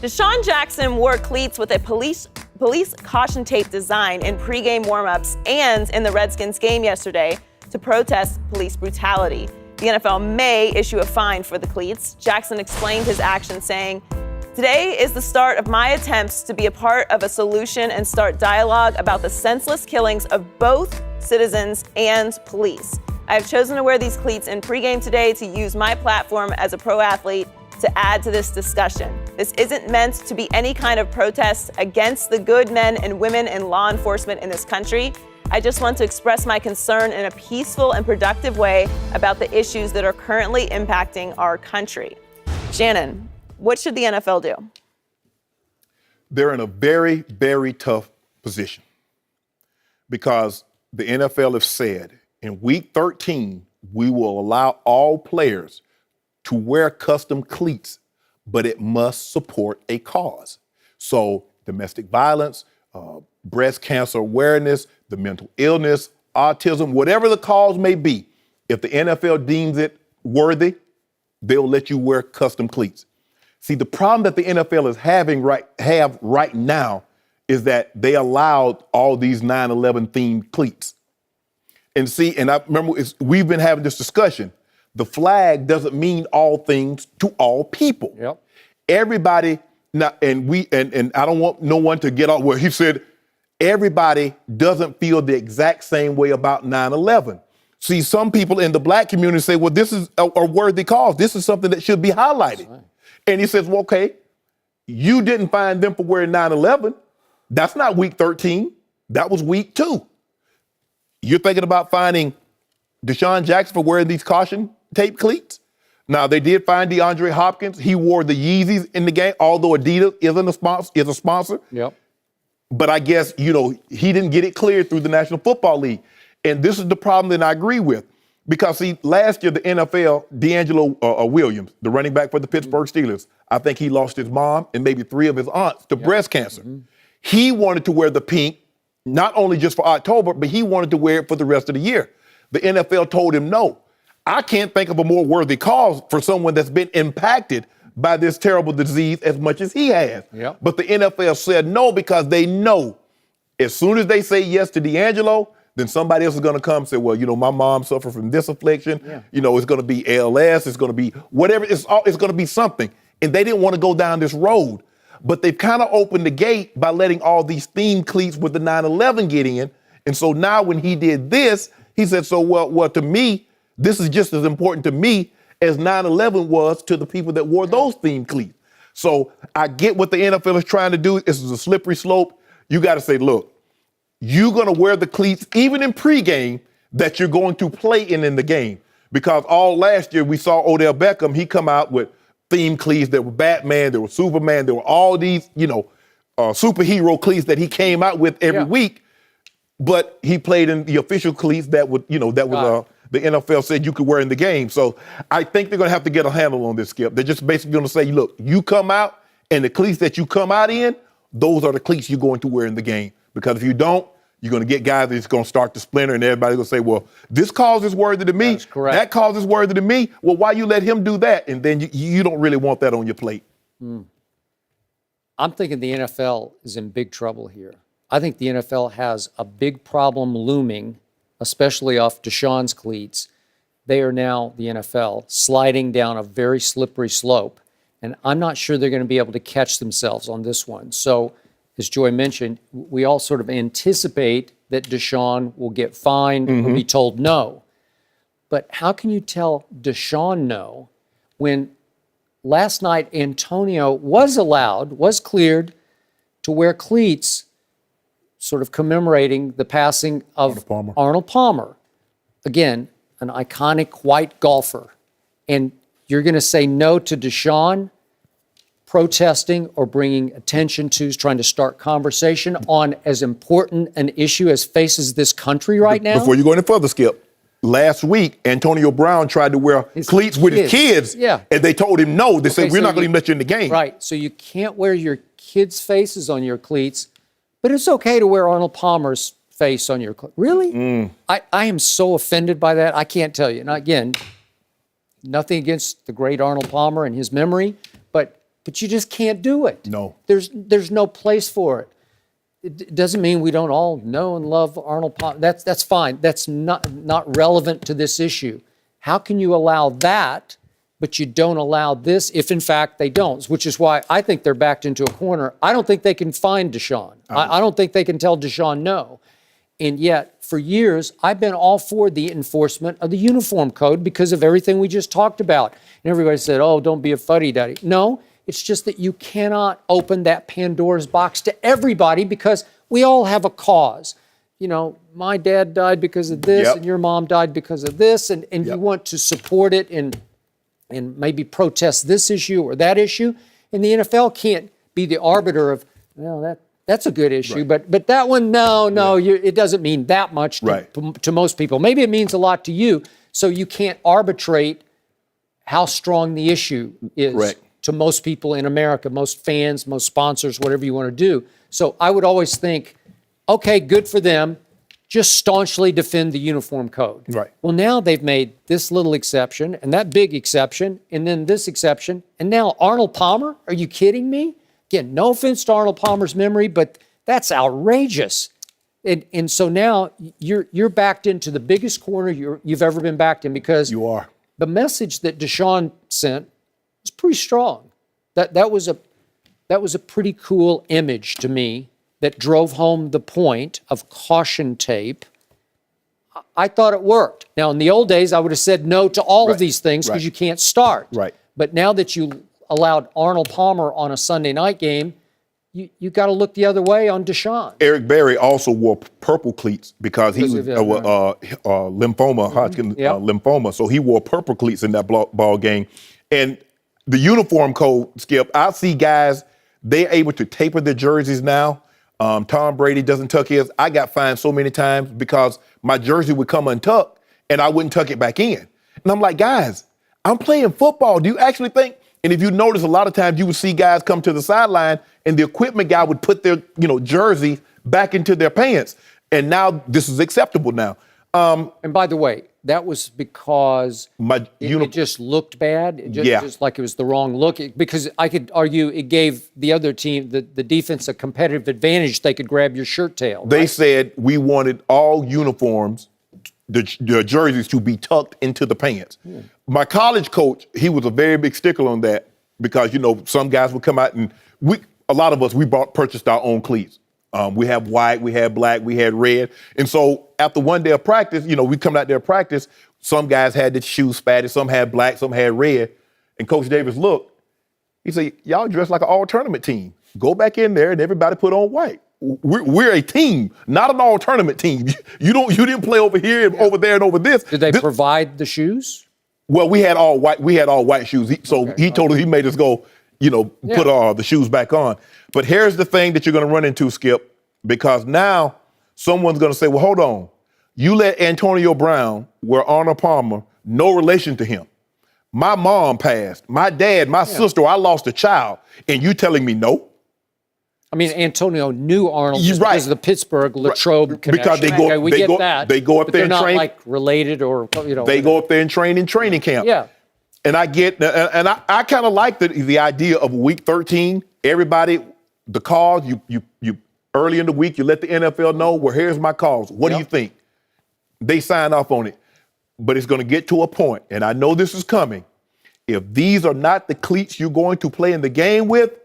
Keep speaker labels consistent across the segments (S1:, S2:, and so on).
S1: Desean Jackson wore cleats with a police caution tape design in pregame warmups and in the Redskins game yesterday to protest police brutality. The NFL may issue a fine for the cleats. Jackson explained his action, saying, "Today is the start of my attempts to be a part of a solution and start dialogue about the senseless killings of both citizens and police. I have chosen to wear these cleats in pregame today to use my platform as a pro athlete to add to this discussion. This isn't meant to be any kind of protest against the good men and women in law enforcement in this country. I just want to express my concern in a peaceful and productive way about the issues that are currently impacting our country." Shannon, what should the NFL do?
S2: They're in a very, very tough position because the NFL has said in week 13, we will allow all players to wear custom cleats, but it must support a cause. So domestic violence, breast cancer awareness, the mental illness, autism, whatever the cause may be, if the NFL deems it worthy, they'll let you wear custom cleats. See, the problem that the NFL is having right now is that they allowed all these 9/11 themed cleats. And see, and I remember we've been having this discussion. The flag doesn't mean all things to all people.
S3: Yep.
S2: Everybody, now, and I don't want no one to get off where he said everybody doesn't feel the exact same way about 9/11. See, some people in the black community say, well, this is a worthy cause. This is something that should be highlighted. Right. And he says, well, okay, you didn't find them for wearing 9/11. That's not week 13. That was week 2. You're thinking about finding Desean Jackson for wearing these caution tape cleats. Now, they did find DeAndre Hopkins. He wore the Yeezys in the game, although Adidas is a sponsor.
S3: Yep.
S2: But I guess, he didn't get it cleared through the National Football League. And this is the problem that I agree with. Because, see, last year, the NFL, D'Angelo Williams, the running back for the Pittsburgh Steelers, I think he lost his mom and maybe 3 of his aunts to breast cancer. Mm-hmm. He wanted to wear the pink, not only just for October, but he wanted to wear it for the rest of the year. The NFL told him no. I can't think of a more worthy cause for someone that's been impacted by this terrible disease as much as he has.
S3: Yep.
S2: But the NFL said no because they know as soon as they say yes to D'Angelo, then somebody else is going to come and say, well, my mom suffered from this affliction. Yeah. It's going to be ALS. It's going to be whatever. It's going to be something. And they didn't want to go down this road. But they've kind of opened the gate by letting all these themed cleats with the 9/11 get in. And so now when he did this, he said, so, well, to me, this is just as important to me as 9/11 was to the people that wore those themed cleats. So I get what the NFL is trying to do. This is a slippery slope. You got to say, look, you're going to wear the cleats, even in pregame, that you're going to play in the game. Because all last year we saw Odell Beckham, he come out with themed cleats. There were Batman, there were Superman, there were all these, superhero cleats that he came out with every week. But he played in the official cleats that would, the NFL said you could wear in the game. So I think they're going to have to get a handle on this, Skip. They're just basically going to say, look, you come out, and the cleats that you come out in, those are the cleats you're going to wear in the game. Because if you don't, you're going to get guys that's going to start to splinter, and everybody's going to say, well, this cause is worthy to me.
S3: That's correct.
S2: That cause is worthy to me. Well, why you let him do that? And then you don't really want that on your plate.
S3: I'm thinking the NFL is in big trouble here. I think the NFL has a big problem looming, especially off Desean's cleats. They are now, the NFL, sliding down a very slippery slope. And I'm not sure they're going to be able to catch themselves on this one. So, as Joy mentioned, we all sort of anticipate that Desean will get fined or be told no. But how can you tell Desean no when last night Antonio was cleared to wear cleats sort of commemorating the passing of Arnold Palmer. Again, an iconic white golfer. And you're going to say no to Desean protesting or bringing attention to, trying to start conversation on as important an issue as faces this country right now?
S2: Before you go any further, Skip, last week, Antonio Brown tried to wear cleats with his kids, and they told him no. They said, we're not going to even let you in the game.
S3: Right, so you can't wear your kids' faces on your cleats, but it's okay to wear Arnold Palmer's face on your cleats. Really? I am so offended by that. I can't tell you. Now, again, nothing against the great Arnold Palmer and his memory, but but you just can't do it.
S2: No.
S3: There's no place for it. It doesn't mean we don't all know and love Arnold Palmer. That's fine. That's not relevant to this issue. How can you allow that, but you don't allow this if, in fact, they don't? Which is why I think they're backed into a corner. I don't think they can find Desean. I don't think they can tell Desean no. And yet, for years, I've been all for the enforcement of the uniform code because of everything we just talked about. And everybody said, oh, don't be a fuddy-duddy. No, it's just that you cannot open that Pandora's box to everybody because we all have a cause. You know, my dad died because of this, and your mom died because of this, and you want to support it and maybe protest this issue or that issue. And the NFL can't be the arbiter of, well, that's a good issue, but that one, no, it doesn't mean that much to most people. Maybe it means a lot to you, so you can't arbitrate how strong the issue is to most people in America, most fans, most sponsors, whatever you want to do. So I would always think, okay, good for them, just staunchly defend the uniform code.
S2: Right.
S3: Well, now they've made this little exception and that big exception and then this exception, and now Arnold Palmer? Are you kidding me? Again, no offense to Arnold Palmer's memory, but that's outrageous. And so now you're backed into the biggest corner you've ever been backed in because
S2: you are.
S3: The message that Desean sent was pretty strong. That was a pretty cool image to me that drove home the point of caution tape. I thought it worked. Now, in the old days, I would have said no to all of these things because you can't start.
S2: Right.
S3: But now that you allowed Arnold Palmer on a Sunday night game, you got to look the other way on Desean.
S2: Eric Berry also wore purple cleats because he was lymphoma, Hodgkin lymphoma. So he wore purple cleats in that ball game. And the uniform code, Skip, I see guys, they're able to taper their jerseys now. Tom Brady doesn't tuck his. I got fined so many times because my jersey would come untucked and I wouldn't tuck it back in. And I'm like, guys, I'm playing football. Do you actually think? And if you notice, a lot of times you would see guys come to the sideline and the equipment guy would put their, jersey back into their pants. And now this is acceptable now.
S3: And by the way, that was because it just looked bad. Just like it was the wrong look. Because I could argue it gave the other team, the defense, a competitive advantage. They could grab your shirt tail.
S2: They said we wanted all uniforms, the jerseys, to be tucked into the pants. My college coach, he was a very big stickler on that because, some guys would come out and a lot of us, purchased our own cleats. We have white, we had black, we had red. And so after one day of practice, we come out there to practice, some guys had the shoes spatted, some had black, some had red. And Coach Davis looked, he said, y'all dressed like an all-tournament team. Go back in there and everybody put on white. We're a team, not an all-tournament team. You didn't play over here and over there and over this.
S3: Did they provide the shoes?
S2: Well, we had all white shoes. He told us, he made us go, put the shoes back on. But here's the thing that you're going to run into, Skip, because now someone's going to say, well, hold on. You let Antonio Brown wear Arnold Palmer, no relation to him. My mom passed. My dad, my sister, I lost a child. And you telling me no?
S3: I mean, Antonio knew Arnold because of the Pittsburgh Latrobe connection.
S2: Because they go up there and train.
S3: They're not like related or,
S2: They go up there and train in training camp.
S3: Yeah.
S2: And I kind of like the idea of week 13, everybody, the cause, you early in the week, you let the NFL know, well, here's my cause. What do you think? They sign off on it. But it's going to get to a point, and I know this is coming. If these are not the cleats you're going to play in the game with,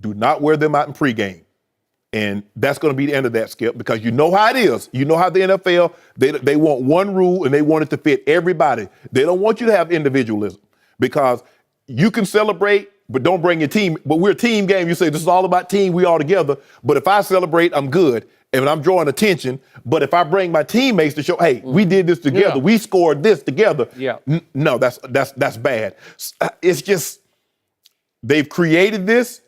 S2: do not wear them out in pregame. And that's going to be the end of that, Skip, because you know how it is. You know how the NFL, they want one rule and they want it to fit everybody. They don't want you to have individualism because you can celebrate, but don't bring your team. But we're a team game. You say this is all about team. We all together. But if I celebrate, I'm good. And I'm drawing attention. But if I bring my teammates to show, hey, we did this together. We scored this together. No, that's bad. It's just they've created this,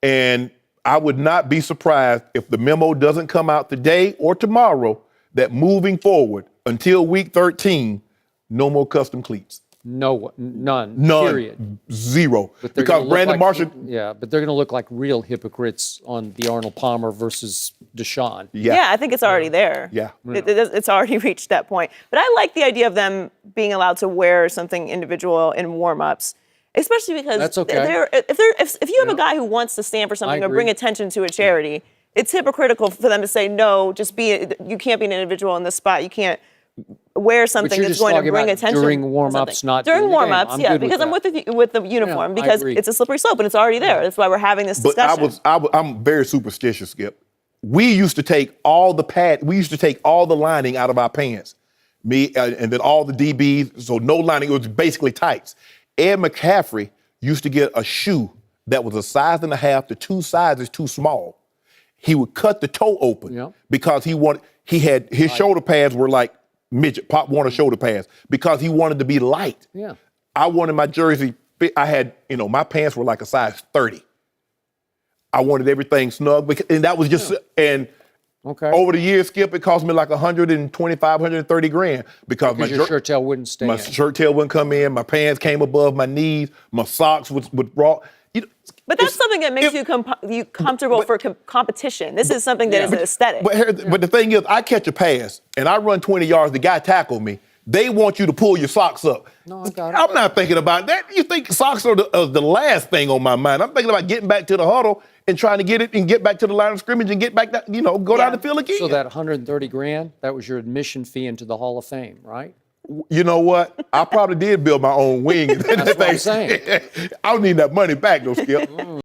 S2: and I would not be surprised if the memo doesn't come out today or tomorrow that moving forward until week 13, no more custom cleats.
S3: None. Period.
S2: Zero. Because Brandon Marshall.
S3: But they're going to look like real hypocrites on the Arnold Palmer versus Desean.
S1: Yeah, I think it's already there. It's already reached that point. But I like the idea of them being allowed to wear something individual in warm-ups. Especially because
S3: That's okay.
S1: if you have a guy who wants to stand for something or bring attention to a charity, it's hypocritical for them to say, no, you can't be an individual in this spot. You can't wear something that's going to bring attention.
S3: During warm-ups, not
S1: during warm-ups, yeah, because I'm with the uniform, because it's a slippery slope and it's already there. That's why we're having this discussion.
S2: But I'm very superstitious, Skip. We used to take all the lining out of our pants. Me and then all the DBs, so no lining. It was basically tights. Ed McCaffrey used to get a shoe that was a size and a half to 2 sizes too small. He would cut the toe open because his shoulder pads were like midget, Pop Warner shoulder pads, because he wanted to be light.
S3: Yeah.
S2: I wanted my jersey, I had, my pants were like a size 30. I wanted everything snug, and that was just, over the years, Skip, it cost me like $125, $130 grand because
S3: your shirt tail wouldn't stay
S2: my
S3: in.
S2: shirt tail wouldn't come in, my pants came above my knees, my socks would raw.
S1: But that's something that makes you comfortable for competition. This is something that is an aesthetic.
S2: But the thing is, I catch a pass and I run 20 yards, the guy tackled me. They want you to pull your socks up.
S3: No, I got it.
S2: I'm not thinking about that. You think socks are the last thing on my mind. I'm thinking about getting back to the huddle and trying to get it and get back to the line of scrimmage and get back, go down the field again.
S3: So that $130 grand, that was your admission fee into the Hall of Fame, right?
S2: You know what? I probably did build my own wing.
S3: That's what I'm saying.
S2: I don't need that money back, though, Skip.